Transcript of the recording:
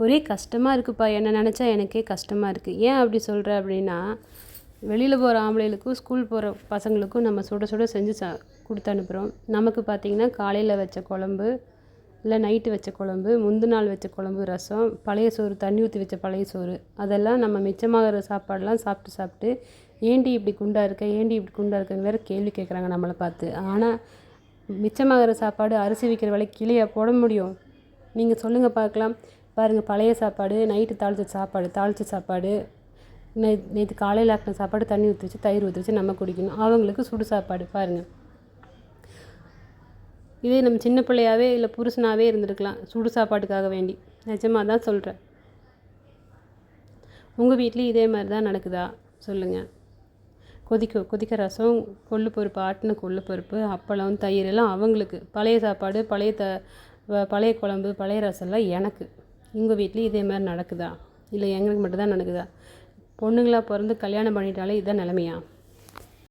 ஒரே கஷ்டமாக இருக்குப்பா, என்ன நினச்சா எனக்கே கஷ்டமாக இருக்குது. ஏன் அப்படி சொல்கிற அப்படின்னா, வெளியில் போகிற ஆம்பளைகளுக்கும் ஸ்கூல் போகிற பசங்களுக்கும் நம்ம சுட சுட செஞ்சு கொடுத்து அனுப்புகிறோம். நமக்கு பார்த்திங்கன்னா காலையில் வச்ச குழம்பு, இல்லை நைட்டு வச்ச குழம்பு, முந்தின நாள் வச்ச குழம்பு, ரசம், பழைய சோறு, தண்ணி ஊற்றி வச்ச பழைய சோறு, அதெல்லாம் நம்ம மிச்சமாகிற சாப்பாடெலாம் சாப்பிட்டு ஏண்டி இப்படி குண்டாக இருக்க, ஏண்டி இப்படி குண்டாக இருக்கன்னு வேறு கேள்வி கேட்குறாங்க நம்மளை பார்த்து. ஆனால் மிச்சமாகிற சாப்பாடு அரிசி விற்கிற விலைக்கு கிளியாக போட முடியும்? நீங்கள் சொல்லுங்கள் பார்க்கலாம். பாருங்கள், பழைய சாப்பாடு, நைட்டு தாளித்த சாப்பாடு, நேற்று காலையில் ஆக்கின சாப்பாடு தண்ணி ஊற்றி வச்சு தயிர் ஊற்றி வச்சு நம்ம குடிக்கணும். அவங்களுக்கு சுடு சாப்பாடு பாருங்கள். இதே நம்ம சின்ன பிள்ளையாவே இல்லை புருஷனாகவே இருந்திருக்கலாம் சுடு சாப்பாட்டுக்காக வேண்டி. நிஜமாக தான் சொல்கிறேன். உங்கள் வீட்லேயும் இதே மாதிரி தான் நடக்குதா சொல்லுங்கள். கொதிக்க ரசம், கொள்ளு பருப்பு, ஆட்டின கொள்ளு பருப்பு, அப்பளம், தயிர் எல்லாம் அவங்களுக்கு. பழைய சாப்பாடு, பழைய குழம்பு, பழைய ரசம்லாம் எனக்கு. உங்கள் வீட்லேயும் இதே மாதிரி நடக்குதா? இல்லை எங்களுக்கு மட்டும்தான் நடக்குதா? பொண்ணுங்களாக பிறந்து கல்யாணம் பண்ணிட்டாலே இதுதான் நிலமையா?